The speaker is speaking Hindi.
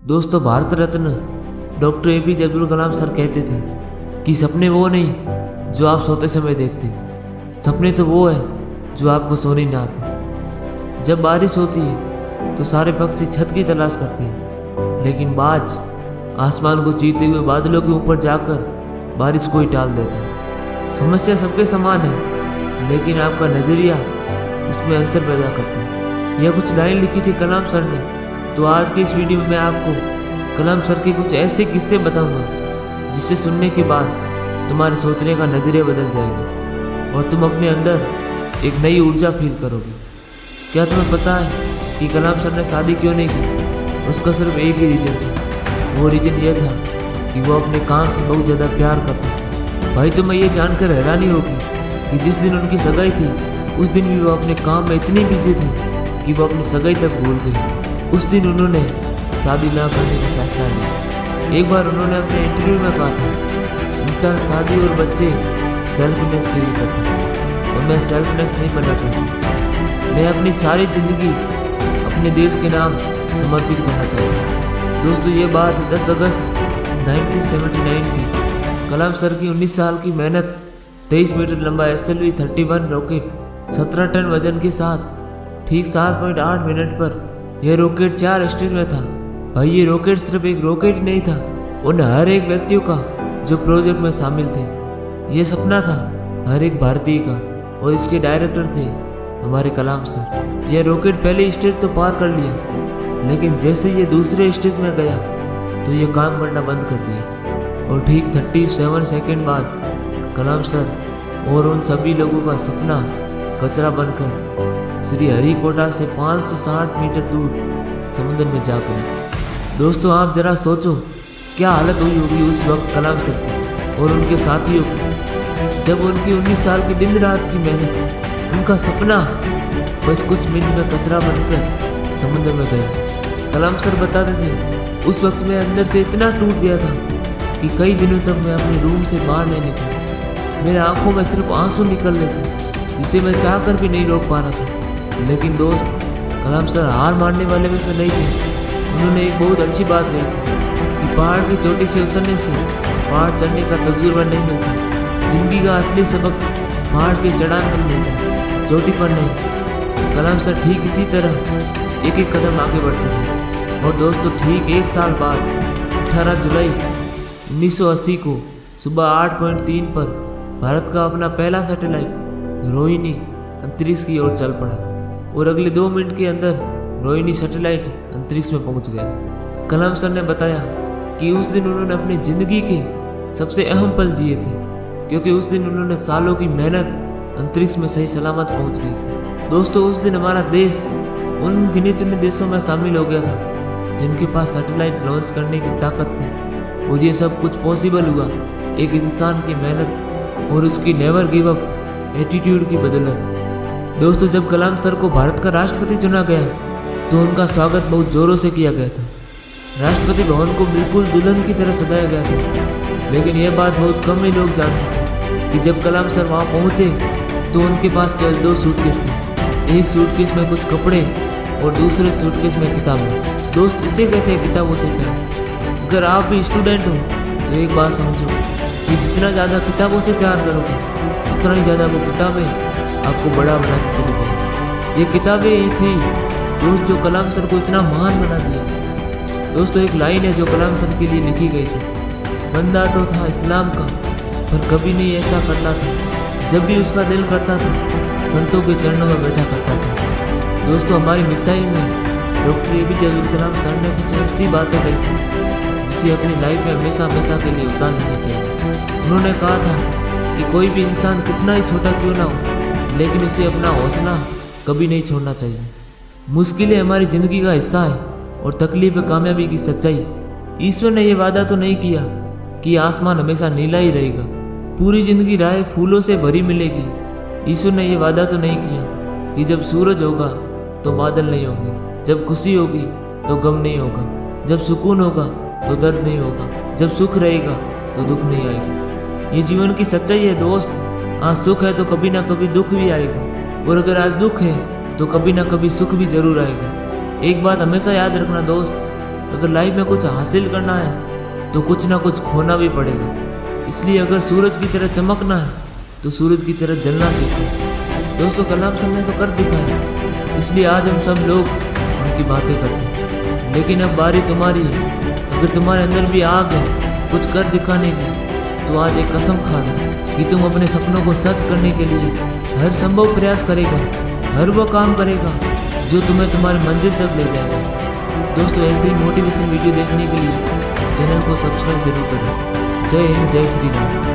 दोस्तों, Bharat Ratna doctor APJ Abdul Kalam sir कहते थे कि सपने वो नहीं जो आप सोते समय देखते, सपने तो वो है जो आपको सोने ना आते। जब बारिश होती है तो सारे पक्षी छत की तलाश करते हैं, लेकिन बाज आसमान को चीरते हुए बादलों के ऊपर जाकर बारिश को ही टाल देता है। समस्या सबके समान है, लेकिन आपका नज़रिया उसमें अंतर पैदा करता है। यह कुछ लाइन लिखी थी कलाम सर ने। तो आज के इस वीडियो में मैं आपको कलाम सर के कुछ ऐसे किस्से बताऊंगा जिसे सुनने के बाद तुम्हारे सोचने का नज़रिया बदल जाएगा और तुम अपने अंदर एक नई ऊर्जा फील करोगे। क्या तुम्हें पता है कि कलाम सर ने शादी क्यों नहीं की? उसका सिर्फ एक ही रीज़न था। वो रीज़न यह था कि वो अपने काम से बहुत ज़्यादा प्यार करते थे। भाई, तुम्हें ये जानकर हैरानी होगी कि जिस दिन उनकी सगाई थी उस दिन भी वो अपने काम में इतनी बिजी थे कि वो अपनी सगाई तक भूल गई। उस दिन उन्होंने शादी ना करने का फैसला लिया। एक बार उन्होंने अपने इंटरव्यू में कहा था, इंसान शादी और बच्चे सेल्फनेस के लिए करता है और मैं सेल्फनेस नहीं बनना चाहता। मैं अपनी सारी ज़िंदगी अपने देश के नाम समर्पित करना चाहता हूँ। दोस्तों, ये बात 10 अगस्त 1979 की। कलाम सर की 19 साल की मेहनत, 23 मीटर लंबा SLV-31 रॉकेट 17 टन वजन के साथ ठीक 7.8 मिनट पर यह रॉकेट 4 स्टेज में था। भाई, ये रॉकेट सिर्फ एक रॉकेट नहीं था, उन हर एक व्यक्तियों का जो प्रोजेक्ट में शामिल थे। यह सपना था हर एक भारतीय का और इसके डायरेक्टर थे हमारे कलाम सर। यह रॉकेट पहले स्टेज तो पार कर लिया, लेकिन जैसे ये दूसरे स्टेज में गया तो ये काम करना बंद कर दिया और ठीक 37 सेकेंड बाद कलाम सर और उन सभी लोगों का सपना कचरा बनकर श्री हरिकोटा से 560 मीटर दूर समुद्र में जा गिरा। दोस्तों, आप जरा सोचो क्या हालत हुई होगी उस वक्त कलाम सर की और उनके साथियों की, जब उनकी 19 साल की दिन रात की मेहनत, उनका सपना बस कुछ मिनट में कचरा बनकर समुद्र में गया। कलाम सर बताते थे, उस वक्त मैं अंदर से इतना टूट गया था कि कई दिनों तक मैं अपने रूम से बाहर नहीं निकला। मेरे आंखों में सिर्फ आंसू निकल रहे थे जिसे मैं चाहकर भी नहीं रोक पा रहा था। लेकिन दोस्त, कलाम सर हार मानने वाले में से नहीं थे। उन्होंने एक बहुत अच्छी बात कही थी कि पहाड़ की चोटी से उतरने से पहाड़ चढ़ने का तजुर्बा नहीं मिलता। जिंदगी का असली सबक पहाड़ की चढ़ान पर मिलता है, चोटी पर नहीं। कलाम सर ठीक इसी तरह एक एक कदम आगे बढ़ते रहे। और दोस्तों, ठीक 1 साल बाद 18 जुलाई 1980 को सुबह 8.3 पर भारत का अपना पहला सैटेलाइट रोहिणी अंतरिक्ष की ओर चल पड़ा और अगले 2 मिनट के अंदर रोहिणी सैटेलाइट अंतरिक्ष में पहुंच गया। कलाम सर ने बताया कि उस दिन उन्होंने अपनी ज़िंदगी के सबसे अहम पल जिए थे, क्योंकि उस दिन उन्होंने सालों की मेहनत अंतरिक्ष में सही सलामत पहुंच गई थी। दोस्तों, उस दिन हमारा देश उन गिने चुने देशों में शामिल हो गया था जिनके पास सैटेलाइट लॉन्च करने की ताकत थी। और ये सब कुछ पॉसिबल हुआ एक इंसान की मेहनत और उसकी नेवर गिव अप एटीट्यूड की बदौलत। दोस्तों, जब कलाम सर को भारत का राष्ट्रपति चुना गया तो उनका स्वागत बहुत जोरों से किया गया था। राष्ट्रपति भवन को बिल्कुल दुल्हन की तरह सजाया गया था। लेकिन यह बात बहुत कम ही लोग जानते थे कि जब कलाम सर वहाँ पहुँचे तो उनके पास केवल 2 सूटकेस थे। एक सूटकेस में कुछ कपड़े और दूसरे सूटकेस में किताबें। दोस्त, इसे कहते हैं किताबों से प्यार। अगर आप भी स्टूडेंट हो तो एक बात समझो कि जितना ज़्यादा किताबों से प्यार करोगे उतना ही ज़्यादा वो किताबें आपको बड़ा बनाती चली जाएगी। ये किताबें ही थी दोस्त जो कलाम सर को इतना महान बना दिया। दोस्तों, एक लाइन है जो कलाम सर के लिए लिखी गई थी, बंदा तो था इस्लाम का पर कभी नहीं ऐसा करता था, जब भी उसका दिल करता था संतों के चरणों में बैठा करता था। दोस्तों, हमारी मिसाइल में doctor APJ Abdul Kalam sir ने कुछ ऐसी बातें कही थी जिसे अपनी लाइफ में हमेशा हमेशा के लिए उतार लेनी चाहिए। उन्होंने कहा था कि कोई भी इंसान कितना ही छोटा क्यों ना हो, लेकिन उसे अपना हौसला कभी नहीं छोड़ना चाहिए। मुश्किलें हमारी ज़िंदगी का हिस्सा है और तकलीफ कामयाबी की सच्चाई। ईश्वर ने यह वादा तो नहीं किया कि आसमान हमेशा नीला ही रहेगा, पूरी ज़िंदगी राहें फूलों से भरी मिलेगी। ईश्वर ने यह वादा तो नहीं किया कि जब सूरज होगा तो बादल नहीं होंगे, जब खुशी होगी तो गम नहीं होगा, जब सुकून होगा तो दर्द नहीं होगा, जब सुख रहेगा तो दुख नहीं आएगा। ये जीवन की सच्चाई है दोस्त। आज सुख है तो कभी ना कभी दुख भी आएगा, और अगर आज दुख है तो कभी ना कभी सुख भी जरूर आएगा। एक बात हमेशा याद रखना दोस्त, अगर लाइफ में कुछ हासिल करना है तो कुछ ना कुछ खोना भी पड़ेगा। इसलिए अगर सूरज की तरह चमकना है तो सूरज की तरह जलना सीखो। दोस्तों, कलाम सर ने तो कर दिखाया, इसलिए आज हम सब लोग उनकी बातें करते हैं। लेकिन अब बारी तुम्हारी है। अगर तुम्हारे अंदर भी आग है कुछ कर दिखाने की, तो आज एक कसम खा लो कि तुम अपने सपनों को सच करने के लिए हर संभव प्रयास करेगा, हर वो काम करेगा जो तुम्हें तुम्हारी मंजिल तक ले जाएगा। दोस्तों, ऐसे ही मोटिवेशन वीडियो देखने के लिए चैनल को सब्सक्राइब जरूर करें। जय हिंद, जय श्री राम।